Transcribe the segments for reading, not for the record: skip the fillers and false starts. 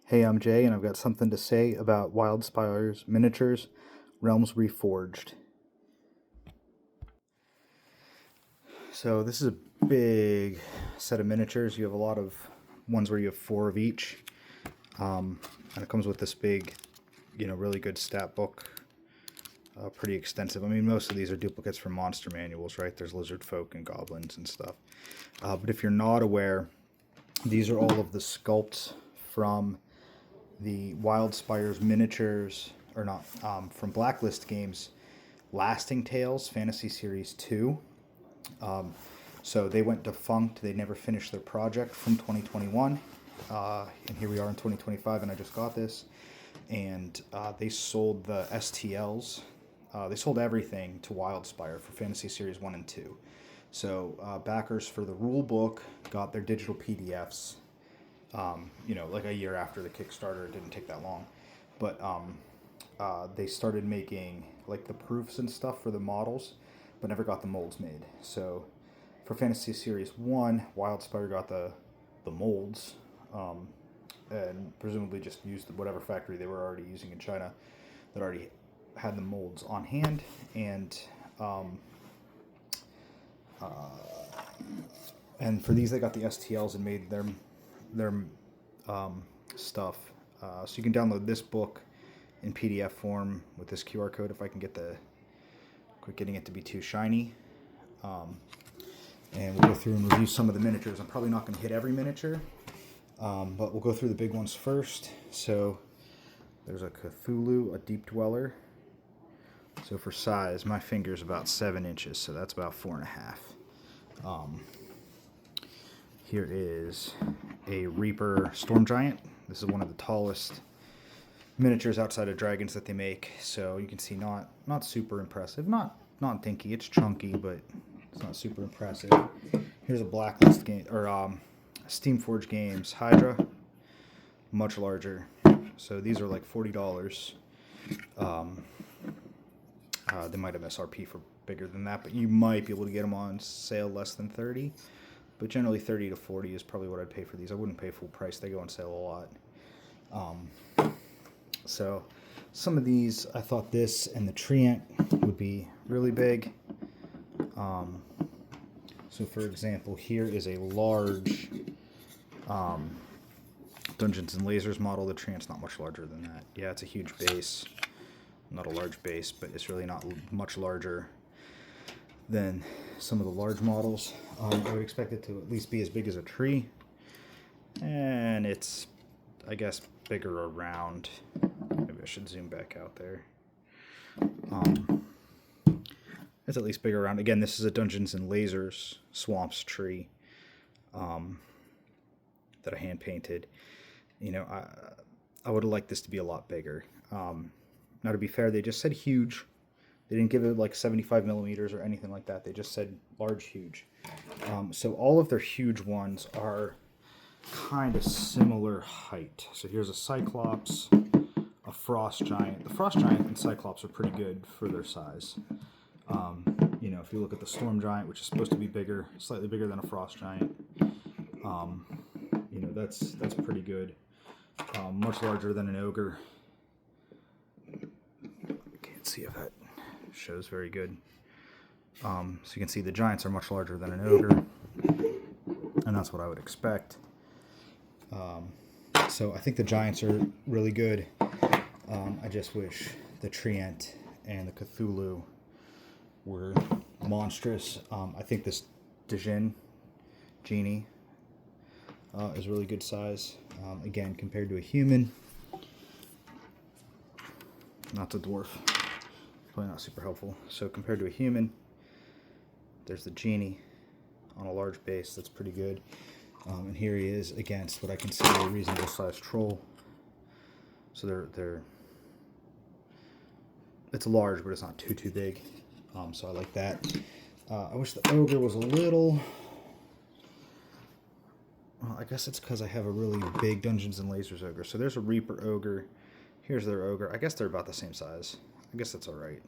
Hey, I'm Jay, and I've got something to say about Wildspires Miniatures Realms Reforged. So this is a big set of miniatures. You have a lot of ones where you have 4 of each. And it comes with this big, really good stat book. Pretty extensive. I mean, most of these are duplicates from monster manuals, right? There's lizard folk and goblins and stuff. But if you're not aware, these are all of the sculpts from the Wildspires miniatures, or not, from Blacklist games, Lasting Tales Fantasy Series 2. So they went defunct. They never finished their project from 2021. And here we are in 2025, and I just got this. And they sold the STLs. They sold everything to Wildspire for Fantasy Series 1 and 2. So backers for the rule book got their digital PDFs. Like a year after the Kickstarter. It didn't take that long, but they started making like the proofs and stuff for the models, but never got the molds made. So for Fantasy Series 1, Wildspire got the molds, and presumably just used whatever factory they were already using in China that already had the molds on hand, and for these they got the STLs and made their stuff. So you can download this book in PDF form with this QR code if I can quit getting it to be too shiny. And we'll go through and review some of the miniatures. I'm probably not going to hit every miniature, but we'll go through the big ones first. So there's a Cthulhu, a Deep Dweller. So for size, my finger's about 7 inches, so that's about 4.5. Here is a Reaper Storm Giant. This is one of the tallest miniatures outside of dragons that they make. So you can see not super impressive. Not dinky. It's chunky, but it's not super impressive. Here's a Blacklist game, or Steamforged Games Hydra. Much larger. So these are like $40. They might have SRP for bigger than that, but you might be able to get them on sale less than 30. But generally 30 to 40 is probably what I'd pay for these. I wouldn't pay full price. They go on sale a lot. So some of these, I thought this and the Treant would be really big. So for example, here is a large Dungeons and Lasers model. The Treant's not much larger than that. Yeah, it's a huge base. Not a large base, but it's really not much larger than some of the large models. I would expect it to at least be as big as a tree, and it's, I guess, bigger around. Maybe I should zoom back out there. It's at least bigger around. Again, this is a Dungeons and Lasers Swamps tree that I hand painted. I would have liked this to be a lot bigger. Now, to be fair, they just said huge. They didn't give it like 75 millimeters or anything like that. They just said large, huge. So all of their huge ones are kind of similar height. So here's a Cyclops, a Frost Giant. The Frost Giant and Cyclops are pretty good for their size. If you look at the Storm Giant, which is supposed to be bigger, slightly bigger than a Frost Giant, that's pretty good. Much larger than an Ogre. Can't see if that shows very good. So you can see the Giants are much larger than an Ogre, and that's what I would expect. So I think the Giants are really good. I just wish the Treant and the Cthulhu were monstrous. I think this Djinn genie is really good size. Again, compared to a human, not the dwarf. Probably not super helpful. So compared to a human, there's the genie on a large base. That's pretty good. And here he is against what I consider a reasonable sized troll. So it's large, but it's not too big. So I like that. I wish the Ogre was a little. Well, I guess it's because I have a really big Dungeons and Lasers Ogre. So there's a Reaper Ogre. Here's their Ogre. I guess they're about the same size. I guess that's alright.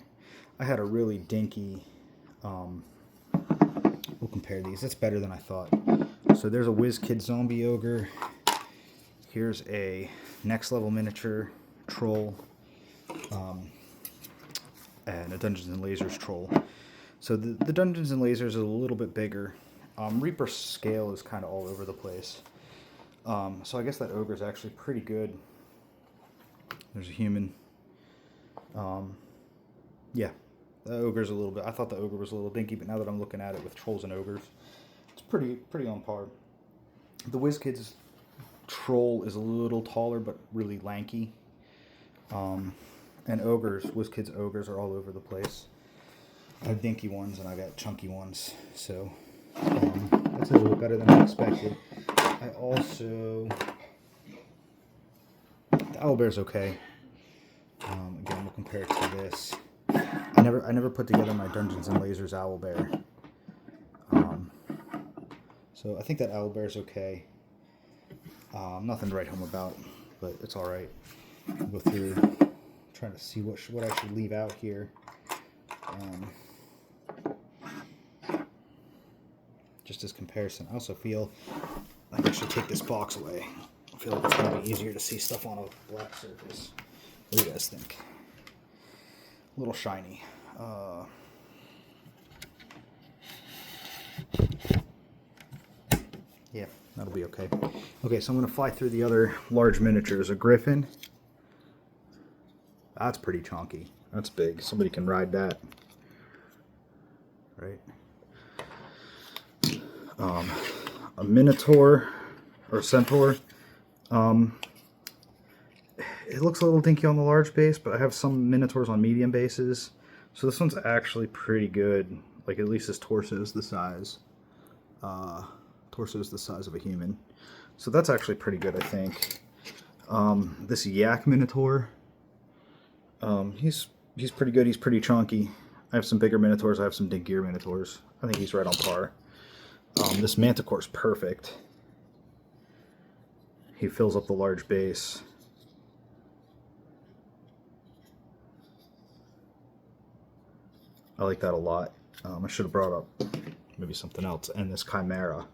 I had a really dinky, we'll compare these. That's better than I thought. So there's a WizKid Zombie Ogre Here's a next level miniature troll and a Dungeons and Lasers troll. So the Dungeons and Lasers is a little bit bigger. Reaper scale is kind of all over the place. So I guess that ogre is actually pretty good. There's a human. Yeah, the ogre's a little bit. I thought the ogre was a little dinky, but now that I'm looking at it with trolls and ogres, it's pretty on par. The WizKids troll is a little taller, but really lanky. And ogres, WizKids ogres are all over the place. I have dinky ones and I got chunky ones, so that's a little better than I expected. I also, the owlbear's okay. Again, we'll compare it to this. I never put together my Dungeons and Lasers owlbear. So I think that owlbear's okay. Nothing to write home about, but it's all right. I'll go through, trying to see what I should leave out here. Just as comparison. I also feel like I should take this box away. I feel like it's going to be easier to see stuff on a black surface. What do you guys think? A little shiny. Yeah, that'll be okay. Okay, so I'm going to fly through the other large miniatures. A griffin. That's pretty chunky. That's big. Somebody can ride that. Right? A minotaur or centaur. It looks a little dinky on the large base, but I have some minotaurs on medium bases. So this one's actually pretty good. Like, at least his torso is the size. Torso is the size of a human. So that's actually pretty good, I think. This yak minotaur. He's pretty good. He's pretty chunky. I have some bigger minotaurs. I have some dinkier minotaurs. I think he's right on par. This manticore's perfect. He fills up the large base. I like that a lot. I should have brought up maybe something else. And this chimera.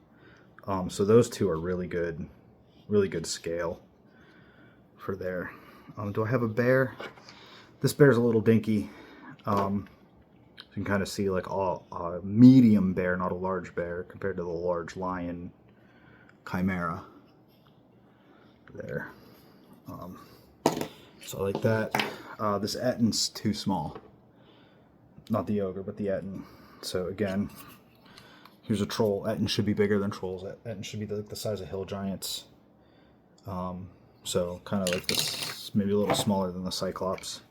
So those two are really good scale for there. Do I have a bear? This bear's a little dinky. You can kind of see like a medium bear, not a large bear, compared to the large lion chimera there. So I like that. This Ettin's too small. Not the ogre, but the Ettin. So again, here's a troll. Ettin should be bigger than trolls. Ettin should be the size of hill giants. So kind of like this, maybe a little smaller than the Cyclops.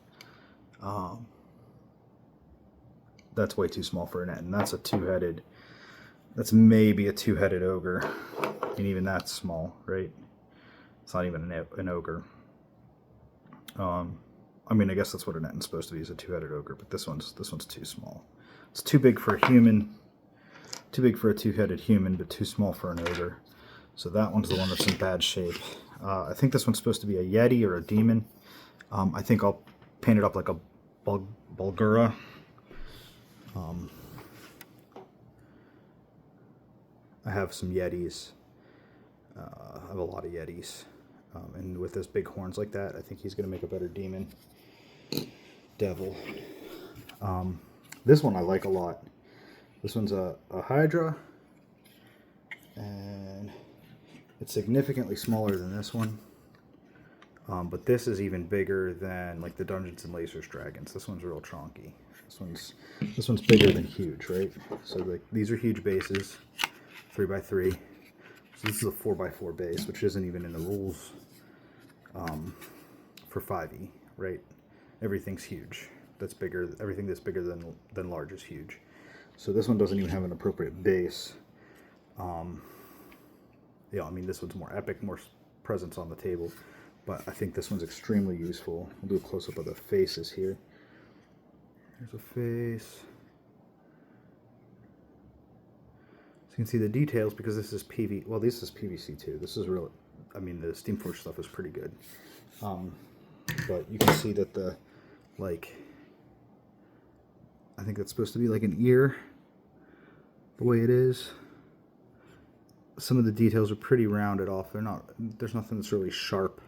That's way too small for an Ettin. That's a two-headed. That's maybe a two-headed ogre, and even that's small, right? It's not even an ogre. I mean, I guess that's what an Ettin's supposed to be, is a two-headed ogre, but this one's too small. It's too big for a human, too big for a two-headed human, but too small for an ogre. So that one's the one that's in bad shape. I think this one's supposed to be a Yeti or a demon. I think I'll paint it up like a Bulgura. I have some Yetis. I have a lot of Yetis. And with his big horns like that, I think he's going to make a better demon. Devil. This one I like a lot. This one's a Hydra. And it's significantly smaller than this one. But this is even bigger than like the Dungeons and Lasers dragons. This one's real chonky. This one's bigger than huge, right? So like these are huge bases, 3x3. So this is a 4x4 base, which isn't even in the rules for 5e, right? Everything's huge. That's bigger. Everything that's bigger than large is huge. So this one doesn't even have an appropriate base. Yeah, I mean this one's more epic, more presence on the table, but I think this one's extremely useful. We'll do a close-up of the faces here. Here's a face. So you can see the details because this is PV. Well, this is PVC too. This is real. I mean, the Steamforged stuff is pretty good. But you can see that the, like, I think that's supposed to be like an ear, the way it is. some of the details are pretty rounded off. They're not. There's nothing that's really sharp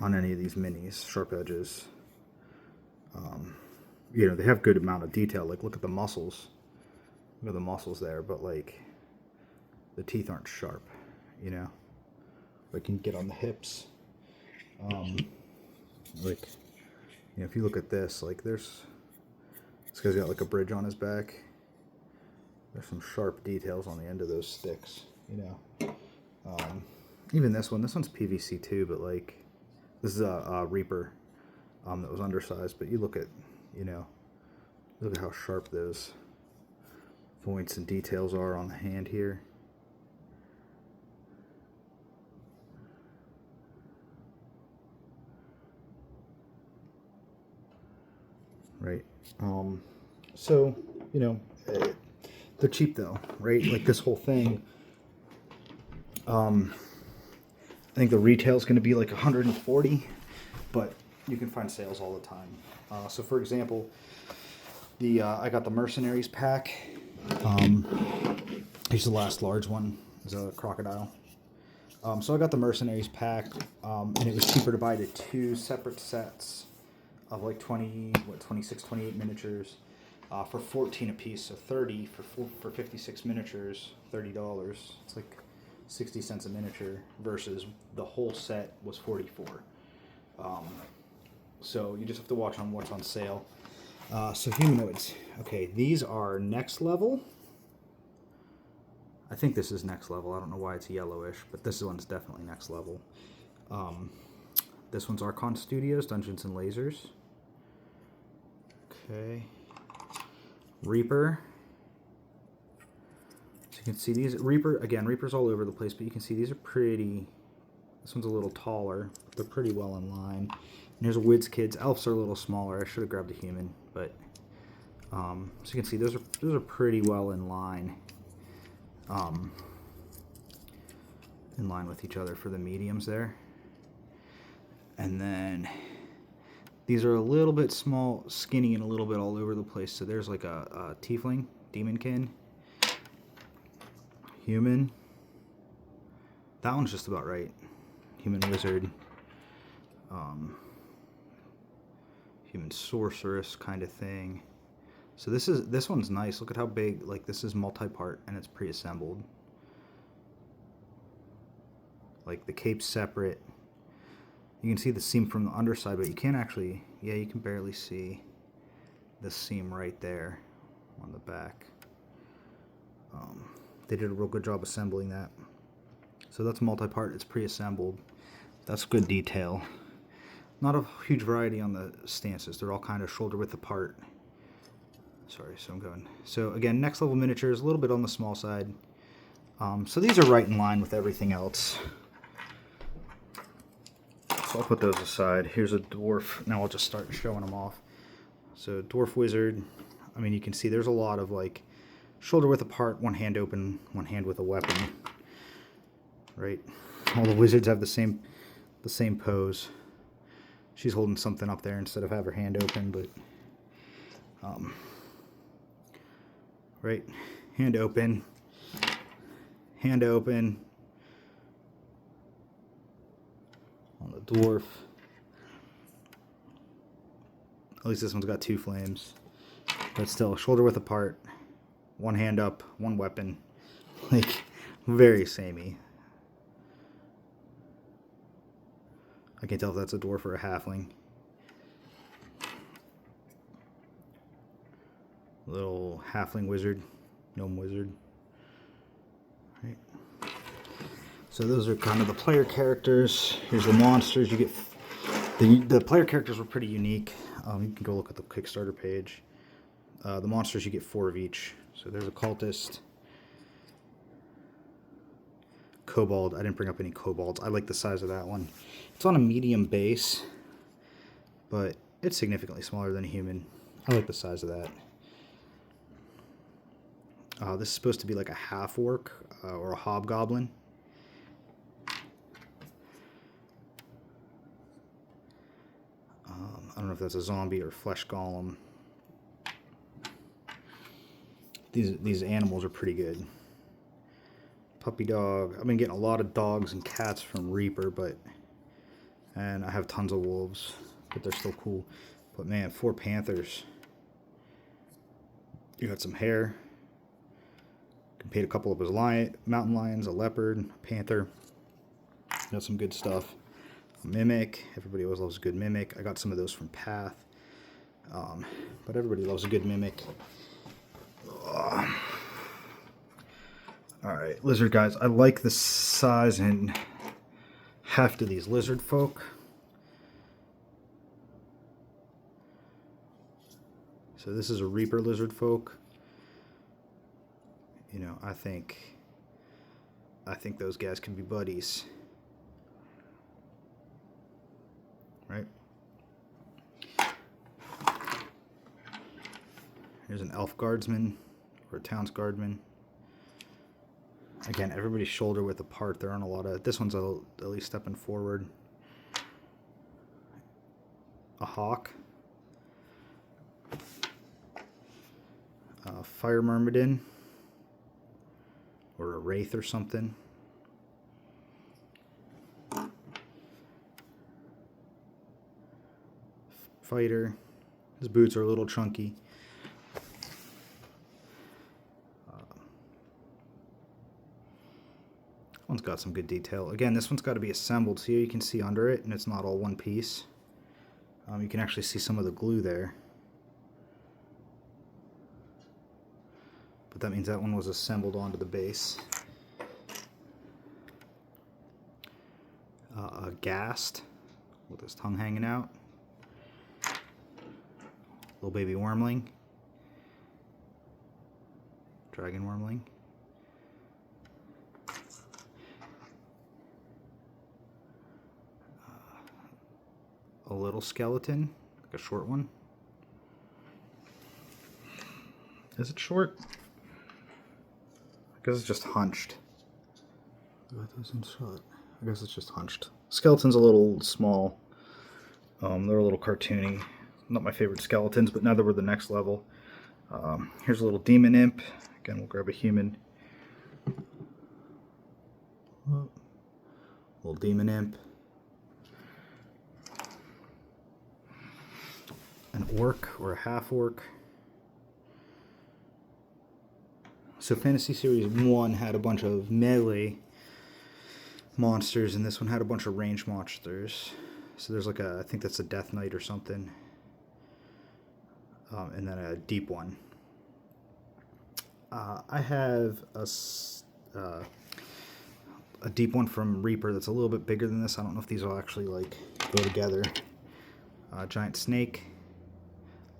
on any of these minis. Sharp edges. You know, they have good amount of detail. Like, look at the muscles. Look at the muscles there, but like, the teeth aren't sharp. You know, like you can get on the hips. Like, you know, if you look at this, like, this guy's got like a bridge on his back. There's some sharp details on the end of those sticks, you know. Even this one's PVC too, but like, this is a Reaper that was undersized. But you look at, you know, look at how sharp those points and details are on the hand here. Right. So, you know, they're cheap though, right? Like this whole thing, I think the retail is going to be like 140, but you can find sales all the time. So for example, I got the Mercenaries pack. Here's the last large one. It's a crocodile. So I got the Mercenaries pack, and it was cheaper to buy the 2 separate sets of like 26, 28 miniatures for 14 a piece. So 30 for 56 miniatures, $30. It's like 60 cents a miniature versus the whole set was 44. So you just have to watch on what's on sale. So humanoids. Okay, these are next level. I think this is next level. I don't know why it's yellowish, but this one's definitely next level. This one's Archon Studios, Dungeons and Lasers. Okay. Reaper. So you can see these. Reaper's all over the place, but you can see these are pretty. This one's a little taller. They're pretty well in line. And here's a Wids Kids. Elves are a little smaller. I should have grabbed a human, but so you can see those are pretty well in line. In line with each other for the mediums there. And then these are a little bit small, skinny, and a little bit all over the place. So there's like a tiefling, demonkin, human. That one's just about right. Human wizard, human sorceress kind of thing. So this one's nice. Look at how big. Like, this is multi-part and it's pre-assembled. Like, the cape's separate. You can see the seam from the underside, but you can't actually, yeah, you can barely see the seam right there on the back. They did a real good job assembling that. So that's multi-part, it's pre-assembled. That's good detail. Not a huge variety on the stances. They're all kind of shoulder width apart. Sorry, so I'm going. So again, next level miniatures, a little bit on the small side. So these are right in line with everything else. So I'll put those aside. Here's a dwarf. Now I'll just start showing them off. So dwarf wizard. I mean, you can see there's a lot of like shoulder width apart, one hand open, one hand with a weapon. Right? All the wizards have the same pose. She's holding something up there instead of have her hand open, but right? Hand open. Hand open. On the dwarf. At least this one's got 2 flames. But still, shoulder width apart. One hand up, one weapon. Like, very samey. I can't tell if that's a dwarf or a halfling. Little halfling wizard, gnome wizard. Right. So those are kind of the player characters. Here's the monsters. You get the player characters were pretty unique. You can go look at the Kickstarter page. The monsters, you get 4 of each. So there's a cultist. Kobold. I didn't bring up any kobolds. I like the size of that one. It's on a medium base, but it's significantly smaller than a human. I like the size of that. This is supposed to be like a half-orc or a hobgoblin. I don't know if that's a zombie or flesh golem. These animals are pretty good. puppy dog. I've been getting a lot of dogs and cats from Reaper, and I have tons of wolves, but they're still cool. But man, 4 panthers. You got some hair. Can paint a couple of his mountain lions, a leopard, a panther. Got some good stuff. A mimic. Everybody always loves a good mimic. I got some of those from Path. But everybody loves a good mimic. Alright, lizard guys. I like the size and heft of these lizard folk. So this is a Reaper lizard folk. You know, I think those guys can be buddies. Right? Here's an elf guardsman or a town's guardman. Again, everybody's shoulder width apart. There aren't a lot of... This one's at least stepping forward. A hawk. A fire myrmidon. Or a wraith or something. Fighter. His boots are a little chunky. One's got some good detail. Again, this one's got to be assembled, so you can see under it, and it's not all one piece. You can actually see some of the glue there. But that means that one was assembled onto the base. A ghast with his tongue hanging out. Little baby wormling. Dragon wormling. A little skeleton, like a short one. Is it short? I guess it's just hunched. That isn't short. I guess it's just hunched. Skeleton's a little small. They're a little cartoony. Not my favorite skeletons, but neither were the next level. Here's a little demon imp. Again, we'll grab a human. Little demon imp. An orc or a half orc. So Fantasy Series 1 had a bunch of melee monsters, and this one had a bunch of range monsters. So there's like I think that's a Death Knight or something. And then a deep one. I have a deep one from Reaper that's a little bit bigger than this. I don't know if these will actually like go together. Giant snake.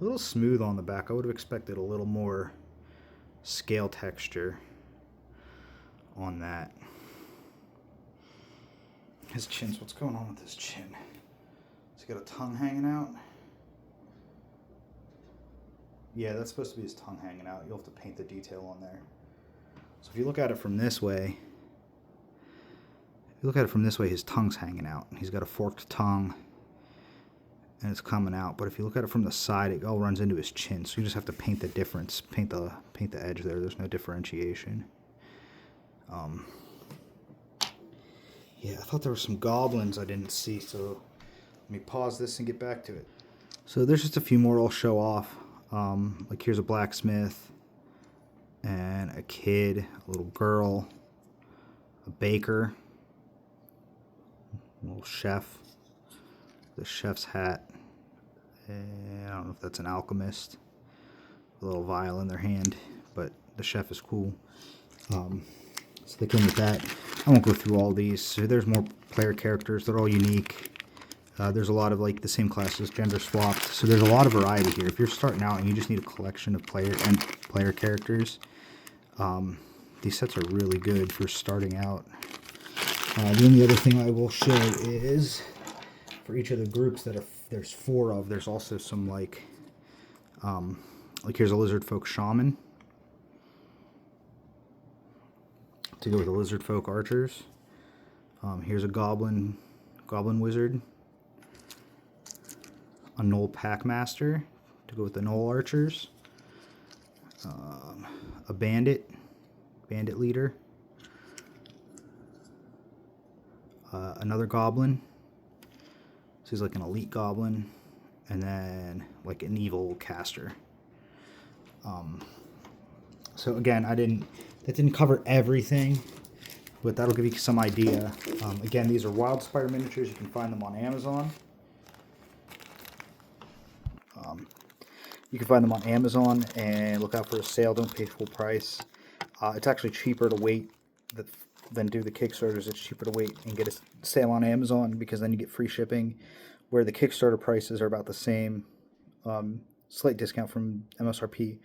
A little smooth on the back. I would have expected a little more scale texture on that. His chin's, what's going on with his chin? Has he got a tongue hanging out? Yeah, that's supposed to be his tongue hanging out. You'll have to paint the detail on there. So if you look at it from this way, his tongue's hanging out. He's got a forked tongue, and it's coming out. But if you look at it from the side, it all runs into his chin. So you just have to paint the difference, paint the edge there. There's no differentiation. Yeah, I thought there were some goblins I didn't see. So let me pause this and get back to it. So there's just a few more I'll show off. Like here's a blacksmith and a kid, a little girl, a baker, a little chef, the chef's hat, and I don't know if that's an alchemist, a little vial in their hand, but the chef is cool. So they came with that. I won't go through all these. So there's more player characters. They're all unique. There's a lot of like the same classes, gender swapped. So there's a lot of variety here. If you're starting out and you just need a collection of player characters, these sets are really good for starting out. The only other thing I will show is for each of the groups that there's 4 of. There's also some like here's a lizard folk shaman to go with the lizard folk archers. Here's a goblin wizard. A Gnoll Packmaster to go with the Gnoll Archers. A bandit leader. another goblin. So he's like an elite goblin, and then like an evil caster. So again, that didn't cover everything, but that'll give you some idea. Again, these are Wildspire miniatures. You can find them on Amazon. You can find them on Amazon, and look out for a sale. Don't pay full price. It's actually cheaper to wait than do the Kickstarters. It's cheaper to wait and get a sale on Amazon, because then you get free shipping, where the Kickstarter prices are about the same. Slight discount from MSRP,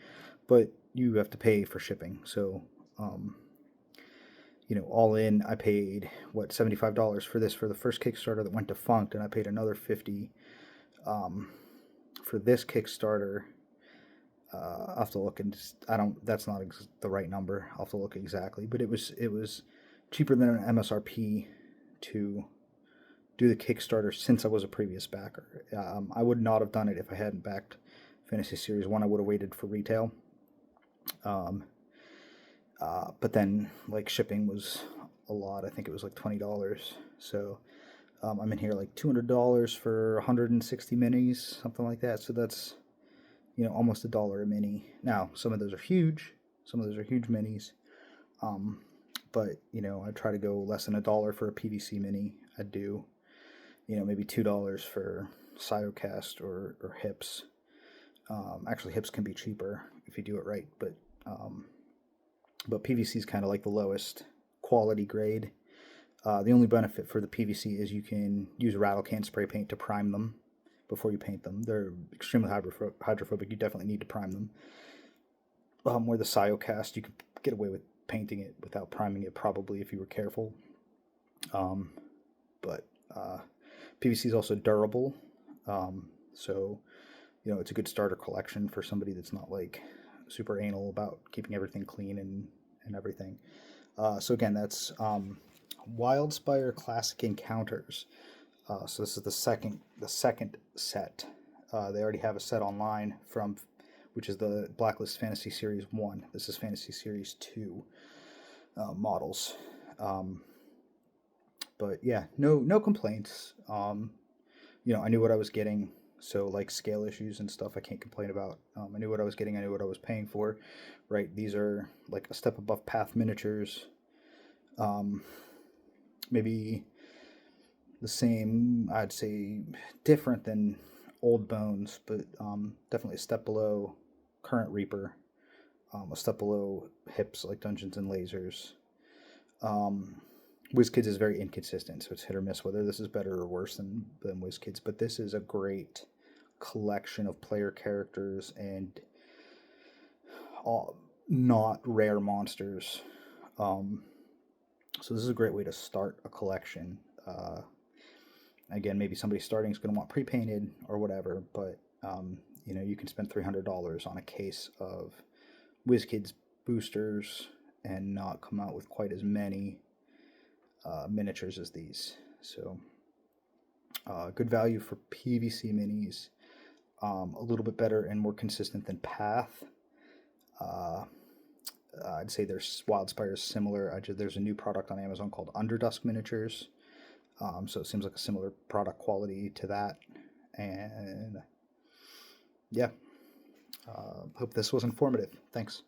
but you have to pay for shipping. So, all in, I paid $75 for this for the first Kickstarter that went defunct, and I paid another $50 for this Kickstarter. I'll have to look, and that's not the right number. I'll have to look exactly, but it was cheaper than an MSRP to do the Kickstarter, since I was a previous backer. I would not have done it if I hadn't backed Fantasy Series 1. I would have waited for retail. But then, like, shipping was a lot. I think it was like $20. So I'm in here like $200 for 160 minis, something like that. So that's, almost $1 a mini. Now, some of those are huge. Some of those are huge minis. But, I try to go less than $1 for a PVC mini. I do, maybe $2 for Siocast or hips. Actually, hips can be cheaper if you do it right, but PVC is kind of like the lowest quality grade. The only benefit for the PVC is you can use rattle can spray paint to prime them before you paint them. They're extremely hydrophobic. You definitely need to prime them. Where the Siocast, you could get away with painting it without priming it, probably, if you were careful. But PVC is also durable, so it's a good starter collection for somebody that's not like super anal about keeping everything clean and everything. So again, that's Wildspire Classic Encounters. So this is the second set. They already have a set online which is the Blacklist Fantasy Series 1. This is Fantasy Series 2 models. But yeah, no complaints. I knew what I was getting. So, like, scale issues and stuff, I can't complain about. I knew what I was getting. I knew what I was paying for. Right? These are like a step above Path miniatures. Maybe the same, I'd say, different than Old Bones, but definitely a step below Current Reaper. A step below Hips, like Dungeons and Lasers. WizKids is very inconsistent, so it's hit or miss whether this is better or worse than WizKids, but this is a great collection of player characters and not rare monsters. So this is a great way to start a collection. Again, maybe somebody starting is going to want pre-painted or whatever, but you can spend $300 on a case of WizKids boosters and not come out with quite as many miniatures as these. So good value for PVC minis. A little bit better and more consistent than Path. I'd say there's Wildspire is similar. There's a new product on Amazon called Underdusk Miniatures. So it seems like a similar product quality to that. And yeah, hope this was informative. Thanks.